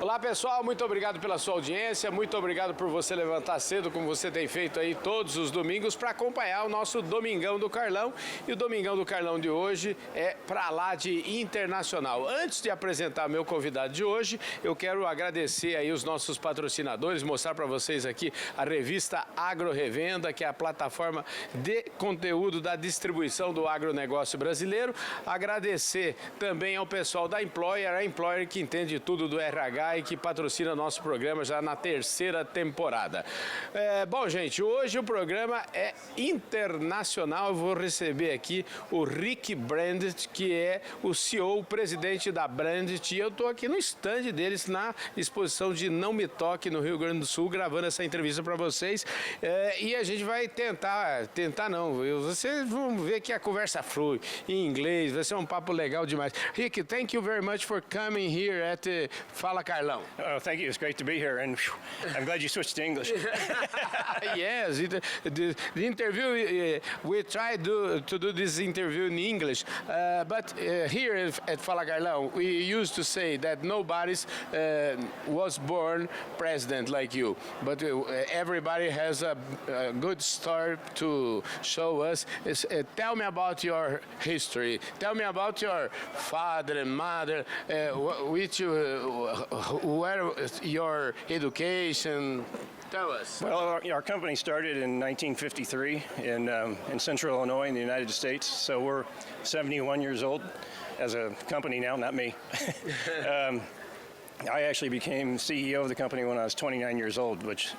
Olá pessoal, muito obrigado pela sua audiência, muito obrigado por você levantar cedo, como você tem feito aí todos os domingos, para acompanhar o nosso Domingão do Carlão. E o Domingão do Carlão de hoje é para lá de internacional. Antes de apresentar meu convidado de hoje, eu quero agradecer aí os nossos patrocinadores, mostrar para vocês aqui a revista Agro Revenda, que é a plataforma de conteúdo da distribuição do agronegócio brasileiro. Agradecer também ao pessoal da Employer, a Employer que entende tudo do RH e que patrocina nosso programa já na terceira temporada. Bom, gente, hoje o programa é internacional. Eu vou receber aqui o Rick Brandt, que é o CEO, o presidente da Brandt, e eu estou aqui no stand deles na exposição de Não Me Toque, no Rio Grande do Sul, gravando essa entrevista para vocês. E a gente vai tentar não, vocês vão ver que a conversa flui em inglês, vai ser um papo legal demais. Rick, thank you very much for coming here at Fala Carlão. Oh, thank you. It's great to be here, and I'm glad you switched to English. Yes, the interview, we tried to do this interview in English, but here at Fala Carlão, we used to say that nobody was born president like you, but everybody has a good story to show us. Tell me about your history. Tell me about your father and mother, where your education. Tell us. Well, our company started in 1953 in Central Illinois in the United States, so we're 71 years old as a company now, not me. I actually became CEO of the company when I was 29 years old, which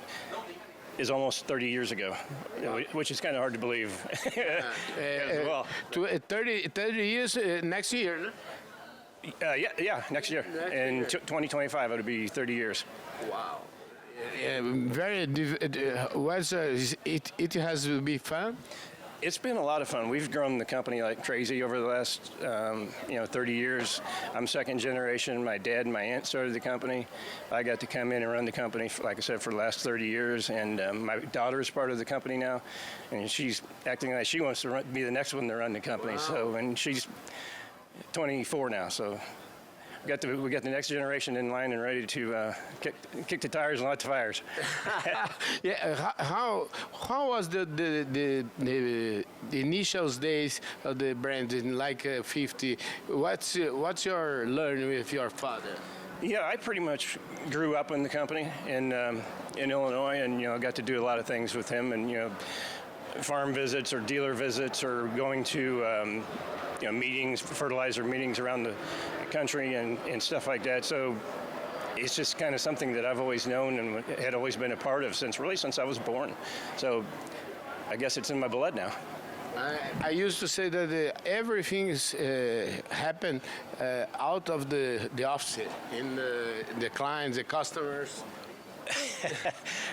is almost 30 years ago, which is kind of hard to believe as well. 30 years next year, no? Yeah, next year. In 2025, it'll be 30 years. Wow. It has to be fun? It's been a lot of fun. We've grown the company like crazy over the last 30 years. I'm second generation. My dad and my aunt started the company. I got to come in and run the company, like I said, for the last 30 years. And my daughter is part of the company now, and she's acting like she wants to be the next one to run the company. Wow. So, and she's 24 now, so we got the next generation in line and ready to kick the tires and light the fires. Yeah, how was the initial days of the brand in like 50? What's your learning with your father? Yeah, I pretty much grew up in the company in Illinois, and got to do a lot of things with him, and farm visits or dealer visits or going to meetings, fertilizer meetings around the country and stuff like that. So it's just kind of something that I've always known and had always been a part of since I was born. So I guess it's in my blood now. I used to say that everything happened out of the office, in the clients, the customers.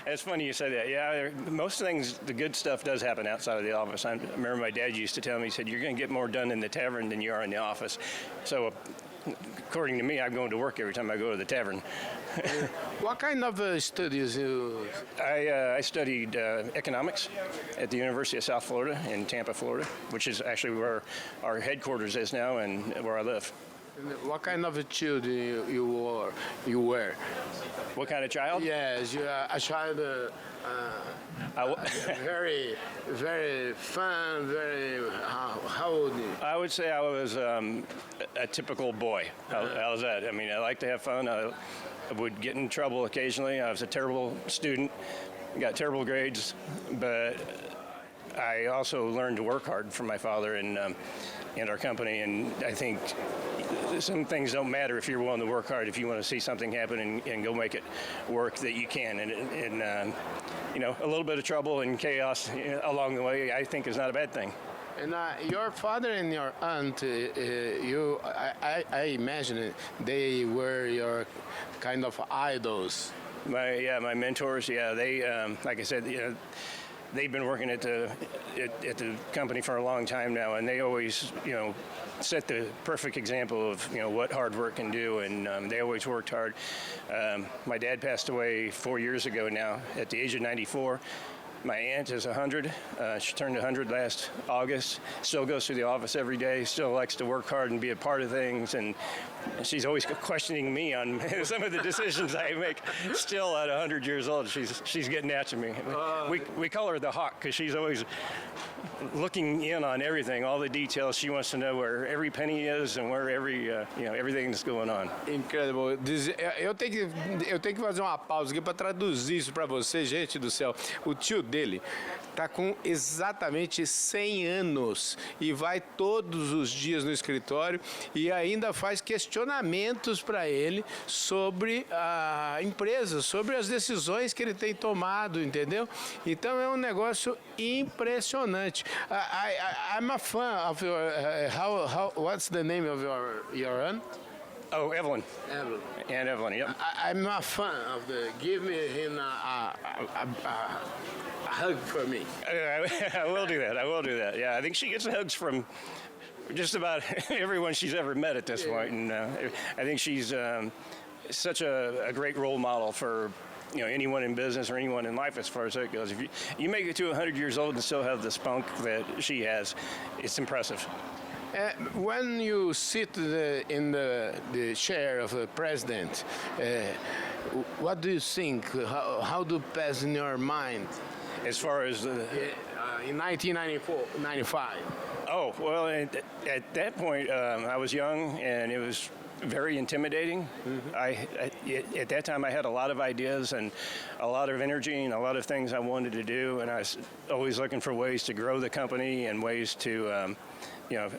It's funny you say that. Yeah, most things, the good stuff does happen outside of the office. I remember my dad used to tell me, he said, you're going to get more done in the tavern than you are in the office. So according to me, I'm going to work every time I go to the tavern. What kind of studies you? I studied economics at the University of South Florida in Tampa, Florida, which is actually where our headquarters is now and where I live. What kind of a child you were? What kind of child? Yes, you are a child. Very, very fun. Very. How old? I would say I was a typical boy. How's that? I mean, I like to have fun. I would get in trouble occasionally. I was a terrible student. Got terrible grades, but I also learned to work hard from my father and our company. And I think some things don't matter if you're willing to work hard. If you want to see something happen and go make it work, that you can. And a little bit of trouble and chaos along the way, I think, is not a bad thing. And your father and your aunt, I imagine they were your kind of idols. My mentors. Yeah, they like I said, they've been working at the company for a long time now, and they always set the perfect example of what hard work can do, and they always worked hard. My dad passed away 4 years ago now at the age of 94. My aunt is 100. She turned 100 last August. Still goes to the office every day. Still likes to work hard and be a part of things. And she's always questioning me on some of the decisions I make. Still at 100 years old, she's getting after me. We call her the hawk because she's always looking in on everything, all the details. She wants to know where every penny is and where everything that's going on. Incredible. Eu tenho que fazer uma pausa aqui para traduzir isso para você, gente do céu. O tio dele tá com exatamente 100 anos e vai todos os dias no escritório e ainda faz questionamentos para ele sobre a empresa, sobre as decisões que ele tem tomado, entendeu? Então é um negócio impressionante. I'm a fan of your. What's the name of your aunt? Oh, Evelyn. Evelyn. Aunt Evelyn, yep. I'm a fan of the. Give him a hug for me. I will do that. I will do that. Yeah, I think she gets hugs from just about everyone she's ever met at this point, and I think she's such a great role model for anyone in business or anyone in life as far as that goes. If you make it to 100 years old and still have the spunk that she has, it's impressive. When you sit in the chair of the president, what do you think? How do pass in your mind? As far as in 1995. Oh, well, at that point, I was young and it was very intimidating. Mm-hmm. At that time, I had a lot of ideas and a lot of energy and a lot of things I wanted to do, and I was always looking for ways to grow the company and ways to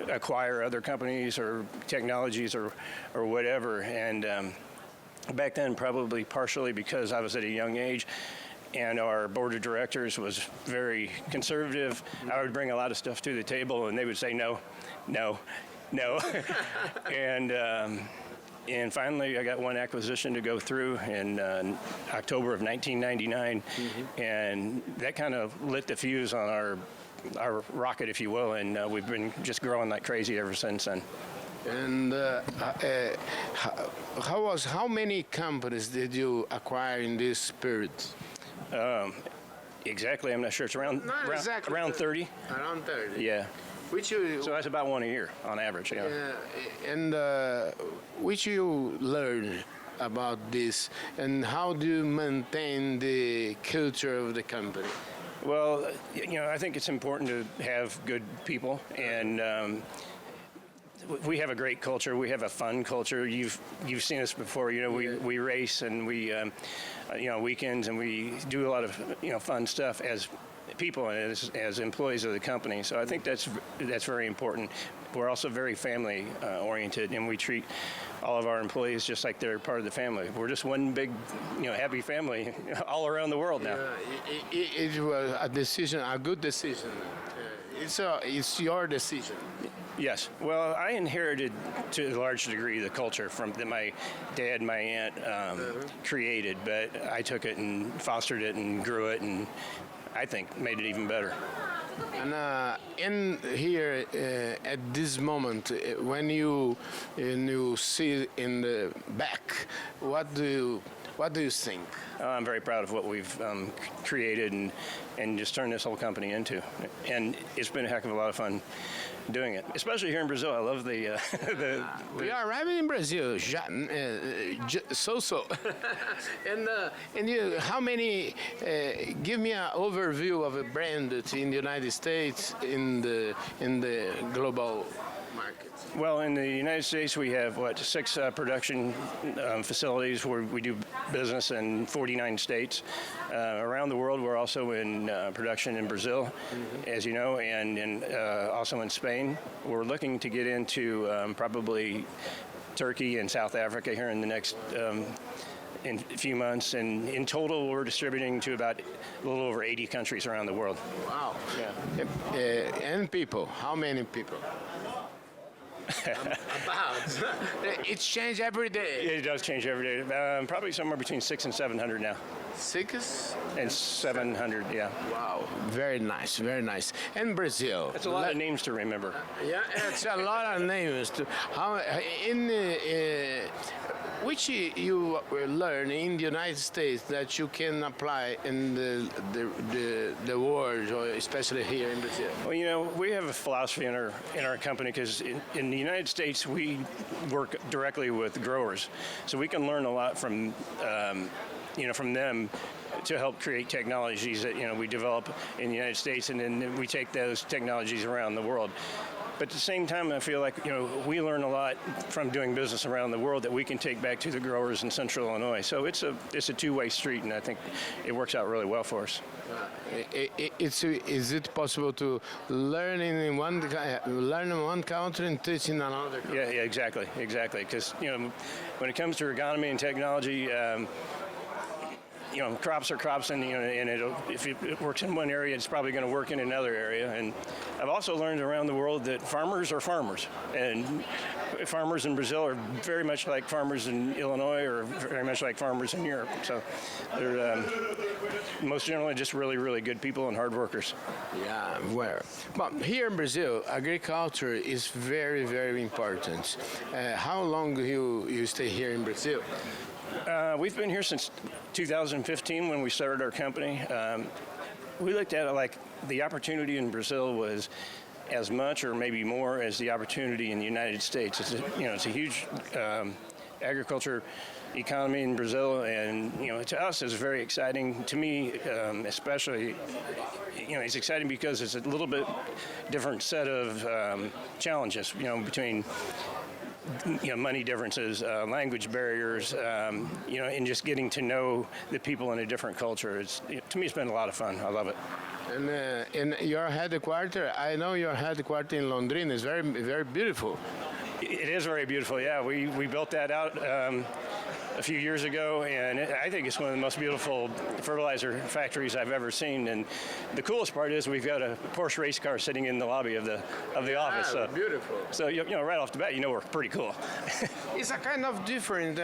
acquire other companies or technologies or whatever. And back then, probably partially because I was at a young age and our board of directors was very conservative, I would bring a lot of stuff to the table and they would say no. And finally, I got one acquisition to go through in October of 1999, and that kind of lit the fuse on our rocket, if you will, and we've been just growing like crazy ever since then. And how many companies did you acquire in this period? Exactly, I'm not sure. It's around 30. Around 30. Yeah. So that's about one a year on average. Yeah. And which you learn about this, and how do you maintain the culture of the company? Well, I think it's important to have good people, and we have a great culture. We have a fun culture. You've seen us before. We race and we weekends, and we do a lot of fun stuff as people and as employees of the company. So I think that's very important. We're also very family oriented, and we treat all of our employees just like they're part of the family. We're just one big, happy family all around the world now. It was a good decision. It's your decision. Yes. Well, I inherited to a large degree the culture that my dad and my aunt created, but I took it and fostered it and grew it, and I think made it even better. And in here at this moment, when you see in the back, what do you think? I'm very proud of what we've created and just turned this whole company into, and it's been a heck of a lot of fun doing it, especially here in Brazil. I love the We are arriving in Brazil, and you, how many? Give me an overview of a brand that's in the United States, in the global market. Well, in the United States, we have 6 production facilities where we do business in 49 states. Around the world, we're also in production in Brazil, as you know, and also in Spain. We're looking to get into probably Turkey and South Africa here in the next in a few months. And in total, we're distributing to about a little over 80 countries around the world. Wow. Yeah. And people, how many people? About. It's changed every day. It does change every day. Probably somewhere between 600 and 700 now. 6 and 700, yeah. Wow, very nice, very nice. And Brazil. That's a lot of names to remember. Yeah, it's a lot of names. which you learn in the United States that you can apply in the world, or especially here in Brazil? Well, you know, we have a philosophy in our company because in the United States we work directly with growers, so we can learn a lot from from them to help create technologies that we develop in the United States, and then we take those technologies around the world. But at the same time, I feel like we learn a lot from doing business around the world that we can take back to the growers in Central Illinois. So it's a two-way street, and I think it works out really well for us. Is it possible to learn in one country and teach in another country? Yeah, exactly. Because when it comes to ergonomy and technology. Crops are crops, and if it works in one area, it's probably going to work in another area. And I've also learned around the world that farmers are farmers, and farmers in Brazil are very much like farmers in Illinois, or very much like farmers in Europe. So they're most generally just really, really good people and hard workers. Yeah, well, but here in Brazil, agriculture is very, very important. How long do you stay here in Brazil? We've been here since 2015 when we started our company. We looked at it like the opportunity in Brazil was as much or maybe more as the opportunity in the United States. It's a huge agriculture economy in Brazil, and to us it's very exciting. To me, especially, it's exciting because it's a little bit different set of challenges. Between money differences, language barriers, and just getting to know the people in a different culture. To me, it's been a lot of fun. I love it. And in your headquarters, I know your headquarters in Londrina is very, very beautiful. It is very beautiful, yeah. We built that out a few years ago, and I think it's one of the most beautiful fertilizer factories I've ever seen. And the coolest part is we've got a Porsche race car sitting in the lobby of the office. So beautiful. So right off the bat, we're pretty cool. It's a kind of different.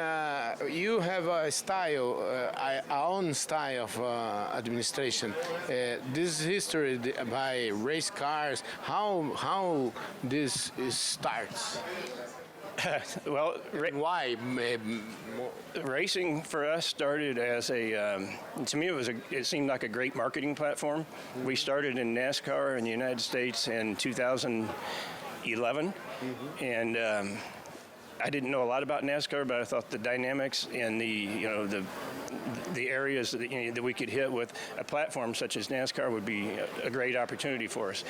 You have a style, our own style of administration. This history by race cars. How this starts? Well, why? Racing for us started as to me it seemed like a great marketing platform. We started in NASCAR in the United States in 2011, and I didn't know a lot about NASCAR, but I thought the dynamics and the areas that we could hit with a platform such as NASCAR would be a great opportunity for us.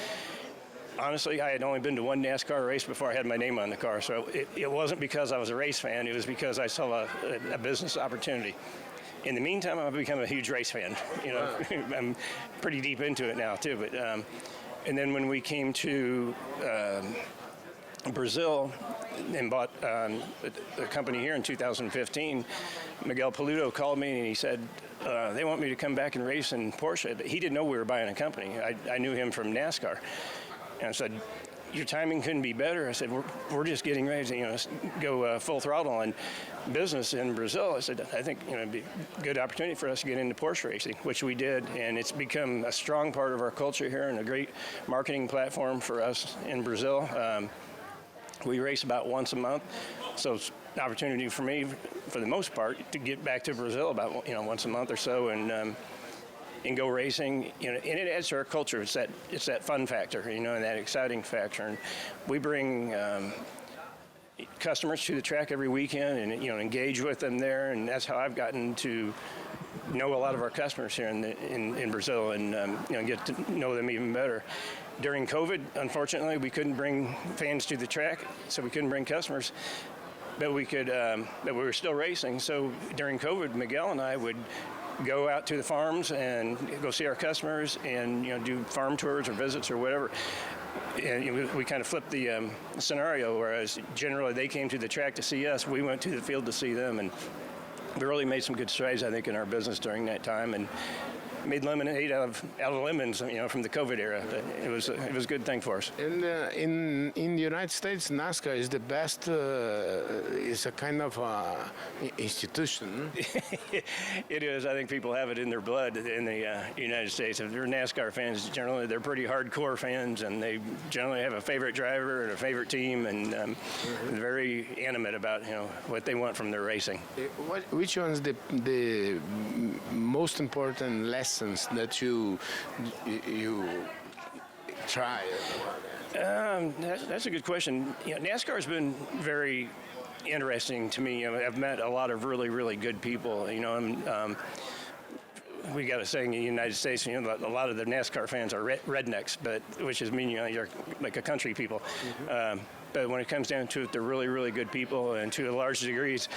Honestly, I had only been to one NASCAR race before I had my name on the car, so it wasn't because I was a race fan. It was because I saw a business opportunity. In the meantime, I've become a huge race fan. I'm pretty deep into it now too. But and then when we came to Brazil and bought a company here in 2015, Miguel Paludo called me and he said, they want me to come back and race in Porsche. But he didn't know we were buying a company. I knew him from NASCAR. And I said, your timing couldn't be better. I said, we're just getting ready to go full throttle on business in Brazil. I said, I think it'd be a good opportunity for us to get into Porsche racing, which we did, and it's become a strong part of our culture here and a great marketing platform for us in Brazil. We race about once a month, so it's an opportunity for me, for the most part, to get back to Brazil about once a month or so, and go racing, and it adds to our culture. It's that fun factor, and that exciting factor. And we bring customers to the track every weekend, and engage with them there. And that's how I've gotten to know a lot of our customers here in Brazil, and get to know them even better. During COVID, unfortunately, we couldn't bring fans to the track, so we couldn't bring customers. But we could. But we were still racing. So during COVID, Miguel and I would go out to the farms and go see our customers and do farm tours or visits or whatever. And we kind of flipped the scenario, whereas generally they came to the track to see us, we went to the field to see them, and we really made some good strides, I think, in our business during that time. And made lemonade out of lemons, from the COVID era. But it was a good thing for us. And in the United States, NASCAR is the best. Is a kind of institution. It is. I think people have it in their blood in the United States. If they're NASCAR fans, generally they're pretty hardcore fans, and they generally have a favorite driver and a favorite team, and they're very animate about what they want from their racing. Which one's the most important lessons that you try? That's a good question. NASCAR has been very interesting to me. I've met a lot of really, really good people. We got a saying in the United States, a lot of the NASCAR fans are rednecks, which is mean you're like a country people. But when it comes down to it, they're really, really good people, and to a large degrees,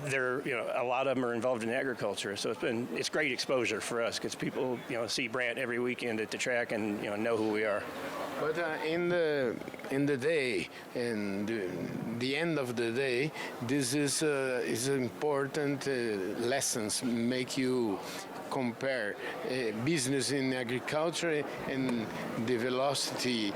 they're a lot of them are involved in agriculture. So it's great exposure for us because people see Brant every weekend at the track and know who we are. But in the day, and the end of the day, this is important lessons make you compare business in agriculture and the velocity.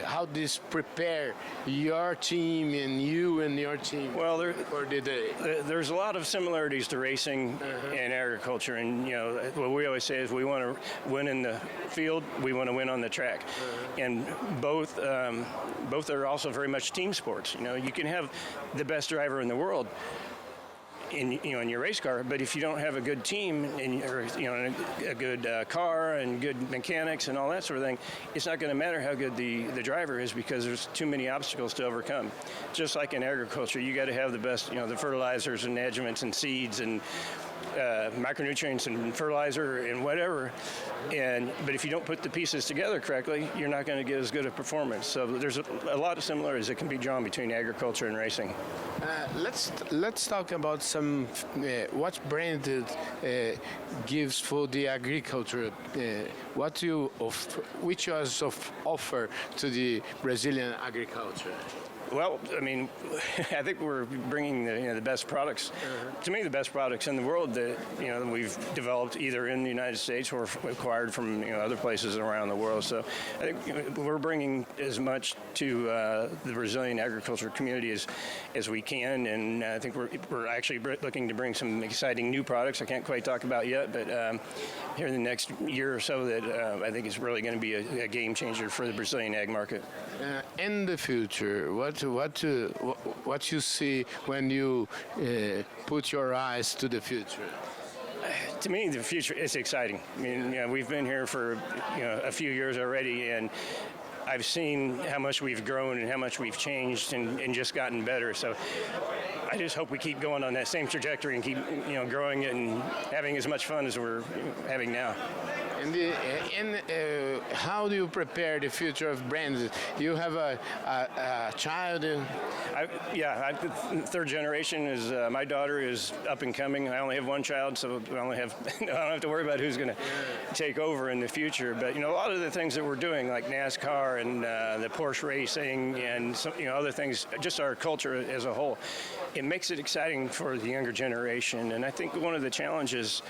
How this prepare your team and you and your team for the day? There's a lot of similarities to racing and agriculture, and what we always say is we want to win in the field, we want to win on the track, and both are also very much team sports. You can have the best driver in the world in your race car, but if you don't have a good team or a good car and good mechanics and all that sort of thing, it's not going to matter how good the driver is because there's too many obstacles to overcome. Just like in agriculture, you got to have the best, the fertilizers and adjuvants and seeds and micronutrients and fertilizer and whatever, but if you don't put the pieces together correctly, you're not going to get as good a performance. So there's a lot of similarities that can be drawn between agriculture and racing. Let's talk about some what brand gives for the agriculture. Which was offer to the Brazilian agriculture? Well, I think we're bringing the best products. To me, the best products in the world that we've developed either in the United States or acquired from other places around the world. So I think we're bringing as much to the Brazilian agriculture community as we can, and I think we're actually looking to bring some exciting new products I can't quite talk about yet, but here in the next year or so that I think is really going to be a game changer for the Brazilian ag market. In the future, what you see when you put your eyes to the future? To me, the future is exciting. We've been here for a few years already, and I've seen how much we've grown and how much we've changed and just gotten better. So I just hope we keep going on that same trajectory and keep growing it and having as much fun as we're having now. And how do you prepare the future of brands? You have a child? Third generation is my daughter is up and coming. I only have one child, so I don't have to worry about who's going to take over in the future. But a lot of the things that we're doing, like NASCAR and the Porsche racing and some, other things, just our culture as a whole, it makes it exciting for the younger generation. And I think one of the challenges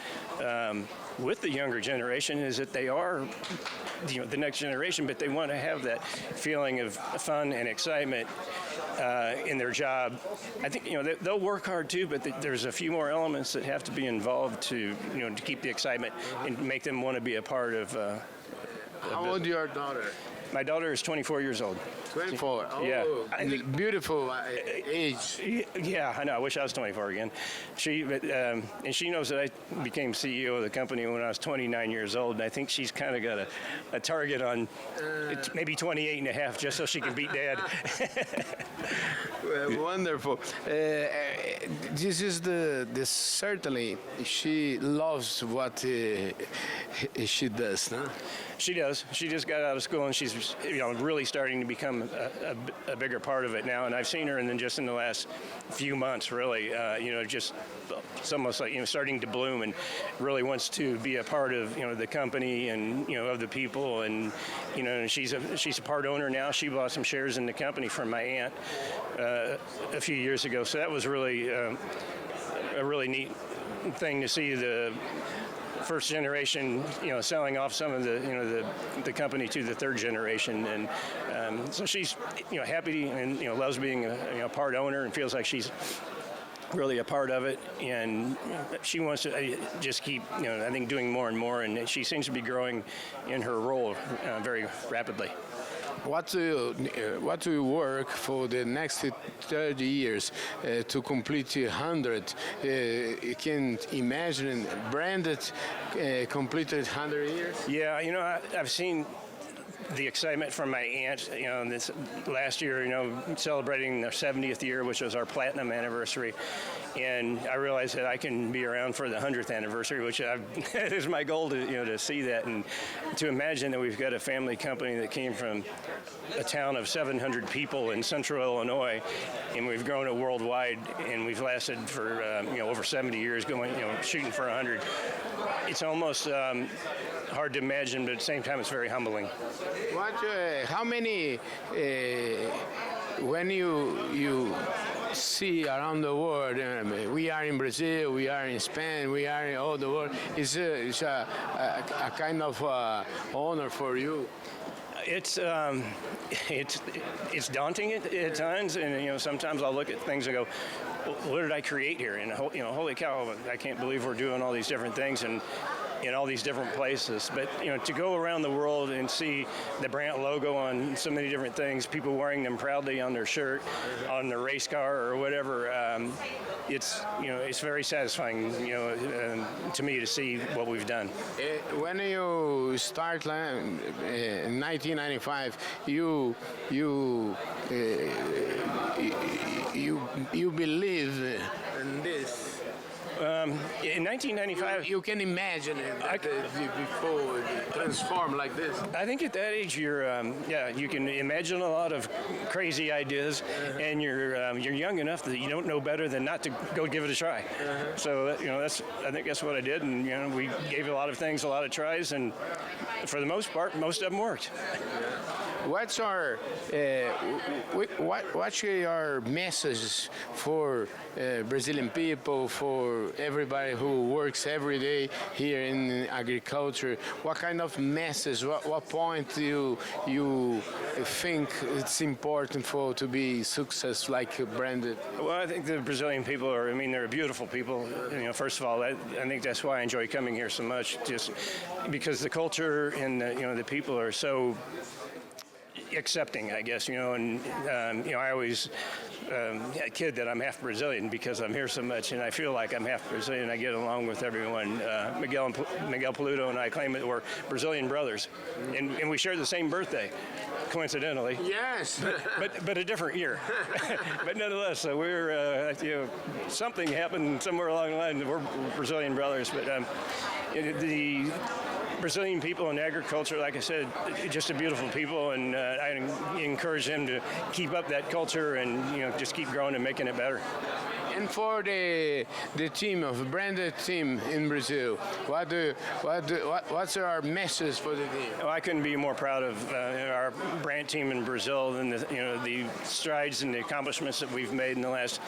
with the younger generation is that they are the next generation, but they want to have that feeling of fun and excitement in their job. I think they'll work hard too, but there's a few more elements that have to be involved to to keep the excitement and make them want to be a part of. How old is your daughter? My daughter is 24 years old. 24. Oh, yeah. Beautiful age. Yeah, I know. I wish I was 24 again. And she knows that I became CEO of the company when I was 29 years old, and I think she's kind of got a target on maybe 28 and a half, just so she can beat Dad. Well, wonderful. This is certainly she loves what she does, no? She does. She just got out of school, and she's really starting to become a bigger part of it now. And I've seen her, and then just in the last few months, really, just it's almost like starting to bloom, and really wants to be a part of the company and of the people. And she's a part owner now. She bought some shares in the company from my aunt a few years ago. So that was really a really neat thing to see the first generation, selling off some of the company to the third generation, and so she's happy and loves being a part owner and feels like she's really a part of it, and she wants to just keep, I think, doing more and more, and she seems to be growing in her role very rapidly. What do you work for the next 30 years to complete 100? You can imagine branded completed 100 years? Yeah, I've seen the excitement from my aunt, this last year, celebrating their 70th year, which was our platinum anniversary. And I realized that I can be around for the 100th anniversary, which is my goal to see that, and to imagine that we've got a family company that came from a town of 700 people in central Illinois, and we've grown it worldwide, and we've lasted for over 70 years, going shooting for 100. It's almost hard to imagine, but at the same time, it's very humbling. How many when you see around the world, we are in Brazil, we are in Spain, we are in all the world, it's a kind of honor for you. It's daunting at times, and sometimes I'll look at things and go, what did I create here? And holy cow, I can't believe we're doing all these different things and in all these different places. But to go around the world and see the brand logo on so many different things, people wearing them proudly on their shirt, on their race car or whatever, it's very satisfying to me to see what we've done. When you start in 1995, you believe in this. In 1995, you can imagine it before it transformed like this. I think at that age, you can imagine a lot of crazy ideas, and you're young enough that you don't know better than not to go give it a try. So I think that's what I did, and we gave a lot of things a lot of tries, and for the most part, most of them worked. What's your message for Brazilian people, for everybody who works every day here in agriculture? What kind of message? What point do you think it's important for to be success like branded? Well, I think the Brazilian people they're beautiful people. First of all, I think that's why I enjoy coming here so much, just because the culture and the people are so accepting, I guess, and I always kid that I'm half Brazilian because I'm here so much, and I feel like I'm half Brazilian. I get along with everyone. Miguel Paludo and I claim that we're Brazilian brothers, and we share the same birthday, coincidentally. Yes. but a different year. But nonetheless, we're something happened somewhere along the line. We're Brazilian brothers, but the Brazilian people in agriculture, like I said, just a beautiful people, and I encourage them to keep up that culture and just keep growing and making it better. And for the team of branded team in Brazil, what's our message for the team? Oh, I couldn't be more proud of our brand team in Brazil and the strides and the accomplishments that we've made in the last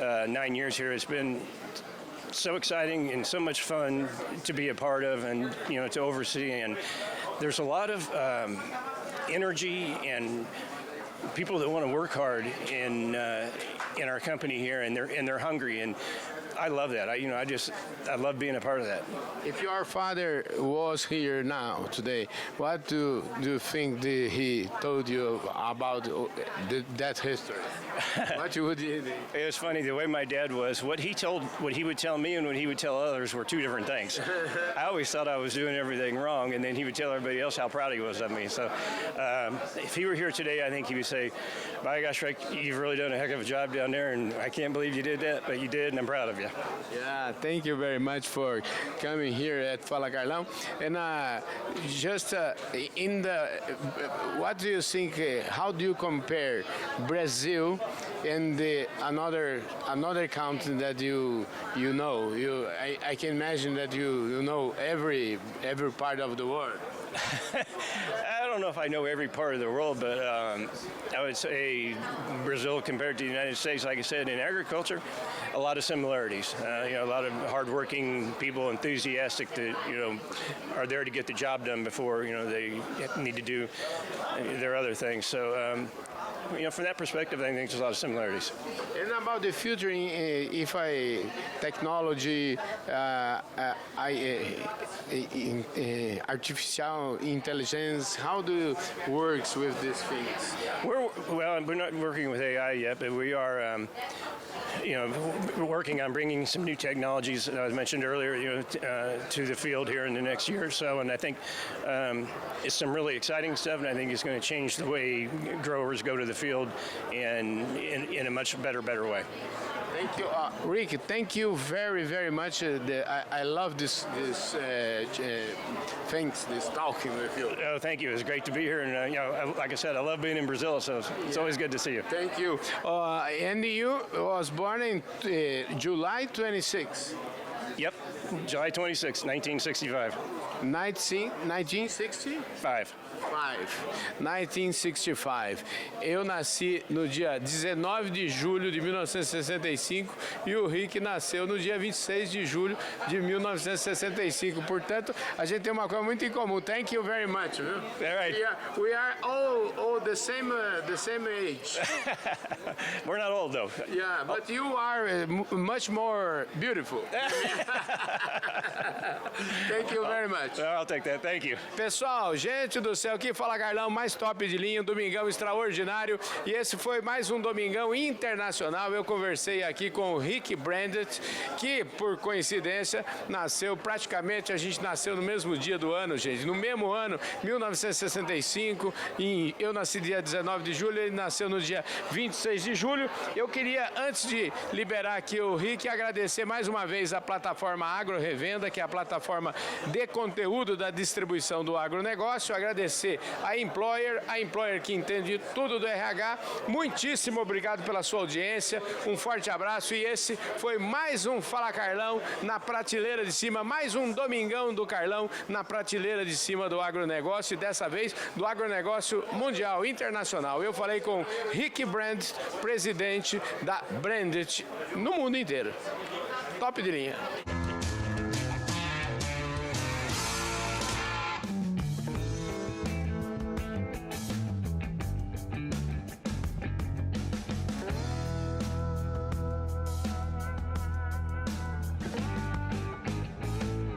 9 years here. It's been so exciting and so much fun to be a part of and to oversee, and there's a lot of energy and people that want to work hard in our company here, and they're hungry, and I love that. I love being a part of that. If your father was here now today, what do you think he told you about that history? What would you think? It was funny the way my dad was. What he would tell me and what he would tell others were two different things. I always thought I was doing everything wrong, and then he would tell everybody else how proud he was of me. So if he were here today, I think he would say, "My gosh, Rick, you've really done a heck of a job down there, and I can't believe you did that, but you did, and I'm proud of you." Yeah, thank you very much for coming here at Fala Carlão. And just what do you think? How do you compare Brazil and another country that you know? I can imagine that you know every part of the world. I don't know if I know every part of the world, but I would say Brazil compared to the United States, like I said, in agriculture, a lot of similarities. A lot of hardworking people, enthusiastic that are there to get the job done before they need to do their other things. So. From that perspective, I think there's a lot of similarities. And about the future, if technology, artificial intelligence, how do you work with these things? We're not working with AI yet, but we are. We're working on bringing some new technologies that I mentioned earlier, to the field here in the next year or so, and I think it's some really exciting stuff, and I think it's going to change the way growers go to the field, and in a much better way. Thank you, Rick. Thank you very, very much. I love this things, this talking with you. Oh, thank you. It's great to be here, and like I said, I love being in Brazil, so it's always good to see you. Thank you. And you was born in July 26. Yep, July 26, 1965. 1965. 1965. Eu nasci no dia 19 de julho de 1965 e o Rick nasceu no dia 26 de julho de 1965. Portanto, a gente tem uma coisa muito em comum. Thank you very much. Viu? Right. We are all the same age. We're not old though. Yeah, but you are much more beautiful. Thank you very much. I'll take that. Thank you. Pessoal, gente do céu, aqui fala Carlão, mais top de linha, um domingão extraordinário. E esse foi mais um domingão internacional. Eu conversei aqui com o Rick Brandt, que por coincidência nasceu praticamente, a gente nasceu no mesmo dia do ano, gente, no mesmo ano, 1965, e eu nasci dia 19 de julho, ele nasceu no dia 26 de julho. Eu queria, antes de liberar aqui o Rick, agradecer mais uma vez a plataforma Agro Revenda, que é a plataforma de conteúdo da distribuição do agronegócio, agradecer a Employer que entende tudo do RH. Muitíssimo obrigado pela sua audiência, um forte abraço, e esse foi mais um Fala Carlão na prateleira de cima, mais um Domingão do Carlão na prateleira de cima do agronegócio, e dessa vez do agronegócio mundial, internacional. Eu falei com Rick Brandt, presidente da Brandt no mundo inteiro. Top de linha.